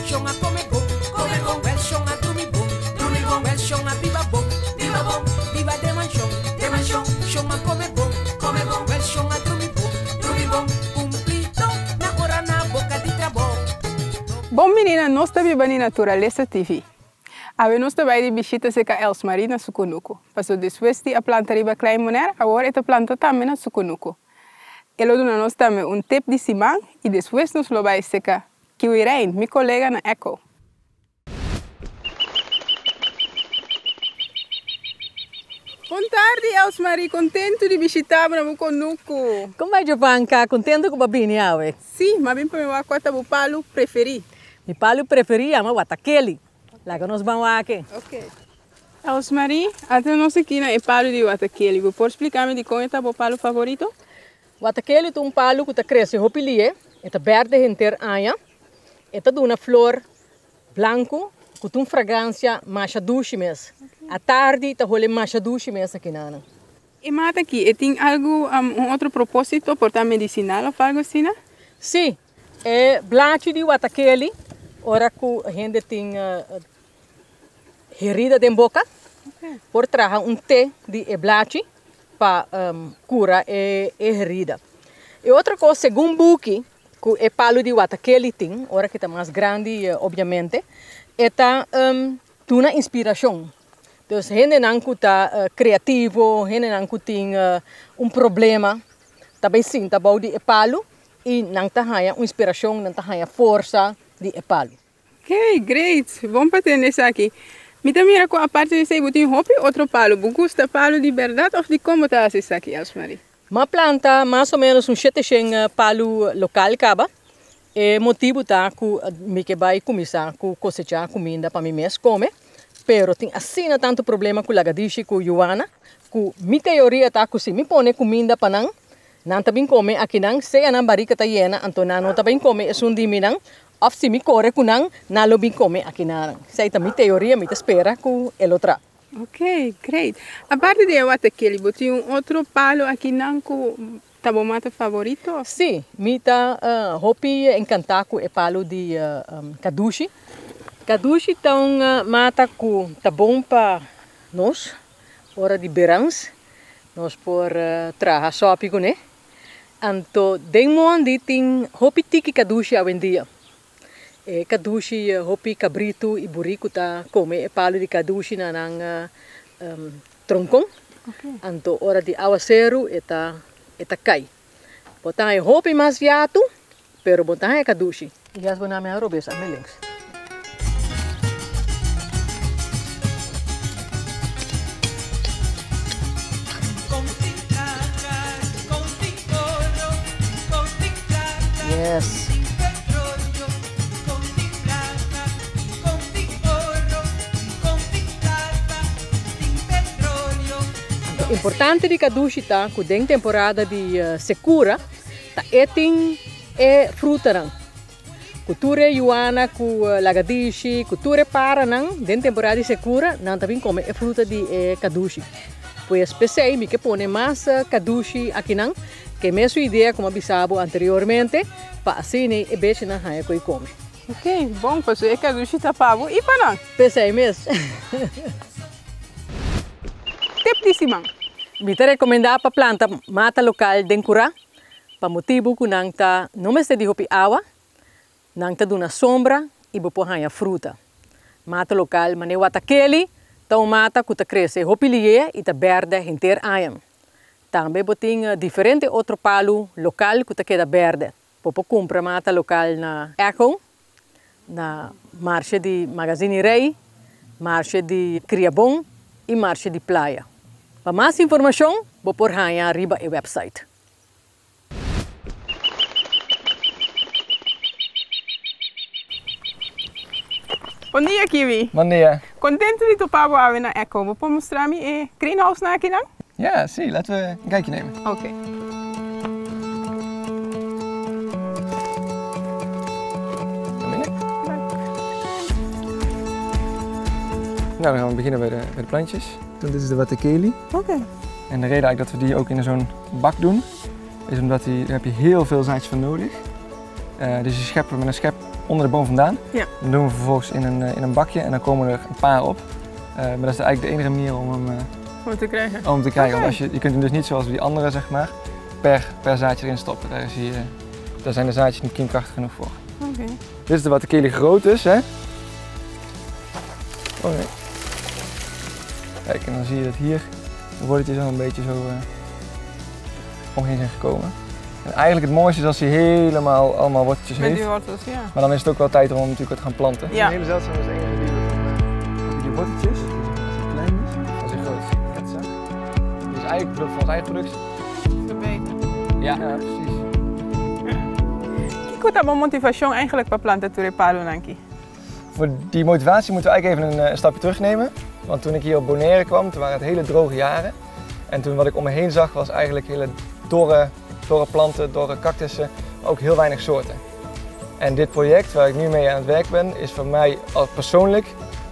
shonga come go, well shonga do me bo, well shonga viva bo, viva de manchon, shonga come go, well shonga do me bo, cumprido na hora na boca di trabalho. Bom menina, nós estamos na Naturaleza TV. A nós também de visita seca Elsmarie na Sukunuku. Passou depois de a planta riba klein moner, agora esta planta também na Sukunuku. Ela dona nós também tip de simang e depois nos lo vai seca Kiwirain, meu colega na Echo. Boa tarde, Elsmarie, contento de visitar na Sukunuku. Como vai, Giovanka? Contento com a babinha, ué? Sim, mas bem para meu quanto o palo preferi. Mi palo preferi é o watakeli. Lá que nós vamos aqui. Ok. Elsmarie, até nós aqui na palo de watakeli. Você pode explicar-me de como é o palo favorito? Watakeli é palo que cresce hopilie, é verde inteiro anha, é uma flor branco com uma fragrância mais doce mesmo. À tarde está rolando mais doce mesmo aqui na. E mata aqui, tem algo outro propósito, portar medicinal ou algo assim? Sim, é blanche de watakeli. Ora que a gente tem herida de boca, por trazer té de blanche para curar a herida. E outra coisa, segundo o buque, que é palo de watakeli tem, ora que está mais grande, obviamente, é uma inspiração. Então, a gente não está criativo, a gente não tem problema, também sim, está bom de palo e não está uma inspiração, não está força de palo. Ok, great. Vamos para ter nessa aqui. Me também com a parte de ser botin hopi outro palo. Você gosta palo de verdade ou de como está essa aqui, Elsmarie? Uma planta mais ou menos 700 palo local caba. E motivo tá que me que vai começar a cosechar comida para mim mesmo comer. Pero tem assim tanto problema com lagadishi com Joana, que minha teoria tá que se me põe comida para não também come aqui não, se a barriga está llena, então não também come é um dia não. Of se me corre com não lo bem come aqui na. Sei também teoria, me espera com el outra. Ok, great. A parte de watakeli, você outro palo aqui não com tabomata favorito? Sim, me tá hopi encantar com o palo de kadushi. Kadushi tão mata com tá bom para nós, hora de verãos, nós por trabalhar sopi com né. Então, demon de tem hopi tiki kadushi a vendia. Kadushi, hopi cabrito e burrico tá come palo de kadushi na troncon. Então, hora de aguacero eta cai. Botar hopi mais viato, pero botar kadushi. E as boname a robesa me links. Yes. Importante de kadushi tá que tem temporada de secura tá tem fruta não. Cultura Joana com lagadishi, cultura para não, tem temporada de secura não também come fruta de kadushi. Pois pensei me que põe mais kadushi aqui não, que mesma ideia como avisava anteriormente, para assim né beijo na raia que come. Ok, bom, pois é kadushi tá pavo e para não. Pensei mesmo. Tip de simang. Me recomendar para planta mata local de cura, para motivo que não está não me de hopi água, não está dando sombra e vou pôr a fruta. Mata local, mas é watakeli, então mata que cresce hopi lié e está verde inteiro ayam. Também tem diferente outro palo local que queda verde. Vou comprar mata local na Echo, na marcha de Magazine Rei, marcha de Criabon e marcha de Playa. Para mais informação, vou pôr aí arriba o website. Bom dia, Kiwi. Bom dia. Contente de tu pavo ave na Echo. Vou mostrar-me o greenhouse na aqui, não? Ja, zie, laten we een kijkje nemen. Ok. Kom binnen. Nou, dan gaan we beginnen bij de plantjes. Dit is de watakeli. Ok. En de reden eigenlijk dat we die ook in zo'n bak doen, is omdat daar heb je heel veel zaadjes van nodig. Dus je schept met een schep onder de boom vandaan. Ja. Dan doen we vervolgens in een bakje en dan komen er een paar op. Maar dat is eigenlijk de enige manier om hem Om te krijgen. Want als je kunt hem dus niet zoals die andere, zeg maar, per zaadje erin stoppen. Daar zijn de zaadjes niet kiemkrachtig genoeg voor. Oké. Dit is de watakili groot dus, hè. Oh nee. Kijk, en dan zie je dat hier de worteltjes al een beetje zo omheen zijn gekomen. En eigenlijk het mooiste is als hij helemaal allemaal worteltjes Met heeft. die wortels, ja. Maar dan is het ook wel tijd om hem natuurlijk wat te gaan planten. Ja. De hele zeldzaam is de enige die we die worteltjes, als hij klein is, als hij groot is, dat is. Die is eigenlijk product van onze eigen productie. Verbeteren. Ja, precies. Wat is de motivatie eigenlijk para planten te reparo nanki? Voor die motivatie moeten we eigenlijk even een stapje terugnemen. Want toen ik hier op Bonaire kwam, toen waren het hele droge jaren. En toen wat ik om me heen zag was eigenlijk hele dorre planten, dorre cactussen, maar ook heel weinig soorten. En dit project waar ik nu mee aan het werk ben, is voor mij persoonlijk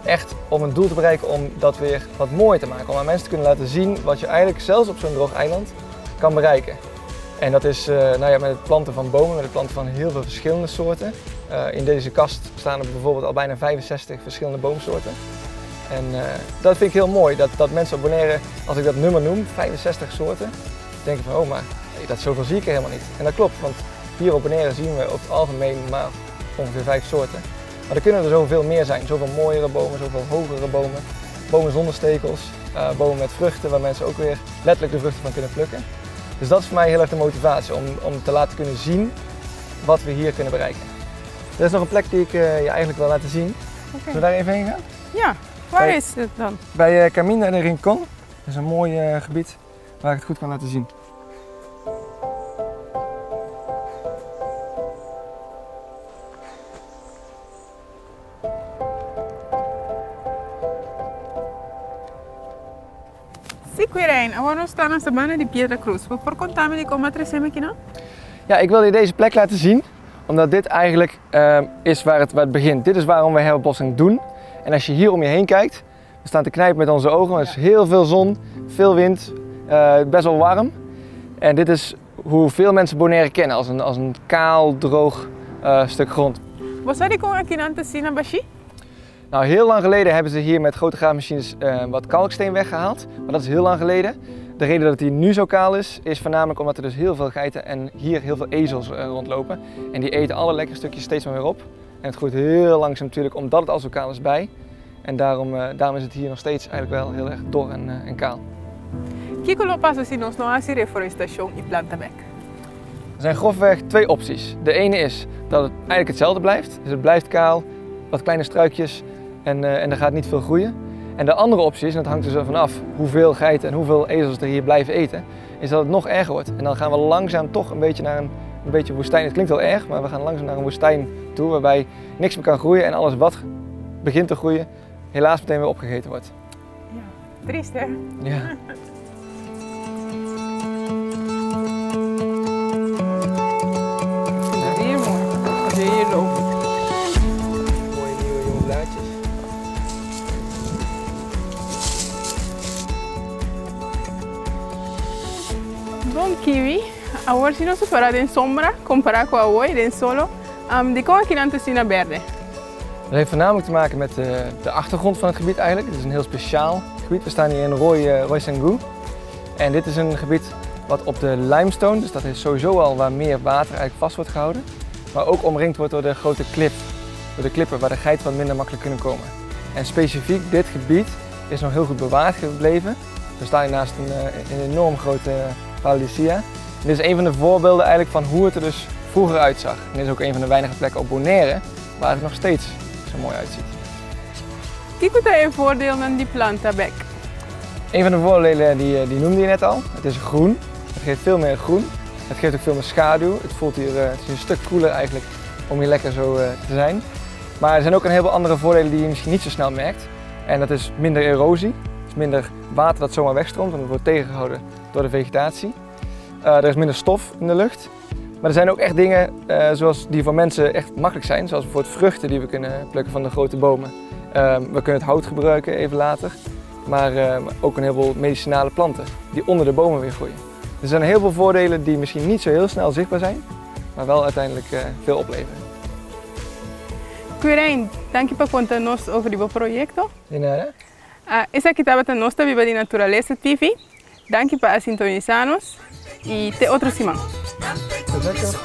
echt om een doel te bereiken om dat weer wat mooier te maken. Om aan mensen te kunnen laten zien wat je eigenlijk zelfs op zo'n droog eiland kan bereiken. En dat is met het planten van bomen, met het planten van heel veel verschillende soorten. In deze kast staan er bijvoorbeeld al bijna 65 verschillende boomsoorten. En dat vind ik heel mooi, dat mensen op Bonaire, als ik dat nummer noem, 65 soorten, denken van oh maar dat zoveel zie ik er helemaal niet. En dat klopt, want hier op Bonaire zien we over het algemeen maar ongeveer 5 soorten. Maar er kunnen er zoveel meer zijn, zoveel mooiere bomen, zoveel hogere bomen, bomen zonder stekels, bomen met vruchten waar mensen ook weer letterlijk de vruchten van kunnen plukken. Dus dat is voor mij heel erg de motivatie, om te laten kunnen zien wat we hier kunnen bereiken. Er is nog een plek die ik je eigenlijk wil laten zien. Zullen we daar even heen gaan? Ja, waar is het dan? Bij Camino de Rincón. Dat is een mooi gebied waar ik het goed kan laten zien. Siquirijn, we staan aan de baan die Piedra Cruz. Voor contamen die komen terug aqui, no? Ja, ik wil je deze plek laten zien, omdat dit eigenlijk is waar het begint. Dit is waarom we herbebossing doen. En als je hier om je heen kijkt, we staan te knijpen met onze ogen. Er is heel veel zon, veel wind, best wel warm. En dit is hoe veel mensen Bonaire kennen, als een kaal, droog stuk grond. Wat zou die komen aqui aan te zien, Bashi? Nou, heel lang geleden hebben ze hier met grote graafmachines wat kalksteen weggehaald. Maar dat is heel lang geleden. De reden dat het hier nu zo kaal is voornamelijk omdat er dus heel veel geiten en hier heel veel ezels rondlopen. En die eten alle lekkere stukjes steeds maar weer op. En het groeit heel langzaam natuurlijk omdat het al zo kaal is bij. En daarom is het hier nog steeds eigenlijk wel heel erg dor en kaal. Kiko lo passa si nos no hace reforestación y planta back. Er zijn grofweg 2 opties. De ene is dat het eigenlijk hetzelfde blijft. Dus het blijft kaal, wat kleine struikjes en er gaat niet veel groeien. En de andere optie is, en dat hangt dus ervan af hoeveel geiten en hoeveel ezels er hier blijven eten, is dat het nog erger wordt. En dan gaan we langzaam toch een beetje naar een beetje woestijn. Het klinkt wel erg, maar we gaan langzaam naar een woestijn toe waarbij niks meer kan groeien en alles wat begint te groeien helaas meteen weer opgegeten wordt. Ja, triest hè? Ja. Hier mooi, als je hier loopt. Mooie nieuwe jonge blaadjes. Bom kiwi, agora se nós parar em sombra, comparar com a oi, em solo, de como aqui não te sina verde. Dat heeft voornamelijk te maken met de achtergrond van het gebied eigenlijk. Het is een heel speciaal gebied. We staan hier in Roy Sangu. En dit is een gebied wat op de limestone, dus dat is sowieso al waar meer water eigenlijk vast wordt gehouden. Maar ook omringd wordt door de grote door de klippen waar de geiten wat minder makkelijk kunnen komen. En specifiek dit gebied is nog heel goed bewaard gebleven. We staan hier naast een enorm grote Paradisia. En dit is een van de voorbeelden eigenlijk van hoe het er dus vroeger uitzag. En dit is ook een van de weinige plekken op Bonaire waar het nog steeds zo mooi uitziet. Kiko tem voordeel aan die planta back. Een van de voordelen die noemde je net al. Het is groen. Het geeft veel meer groen. Het geeft ook veel meer schaduw. Het voelt hier het is een stuk koeler eigenlijk om hier lekker zo te zijn. Maar er zijn ook een heleboel andere voordelen die je misschien niet zo snel merkt. En dat is minder erosie. Het is minder water dat zomaar wegstroomt, want het wordt tegengehouden door de vegetatie. Er is minder stof in de lucht. Maar er zijn ook echt dingen zoals die voor mensen echt makkelijk zijn. Zoals bijvoorbeeld vruchten die we kunnen plukken van de grote bomen. We kunnen het hout gebruiken even later. Maar ook een heleboel medicinale planten die onder de bomen weer groeien. Er zijn heel veel voordelen die misschien niet zo heel snel zichtbaar zijn, maar wel uiteindelijk veel opleveren. Quirijn, danke por contarnos over el proyecto. De nada. Esa aquí estaba nuestra Viva de Naturaleza TV. Danke por sintonizarnos y te otro semana. Perfecto.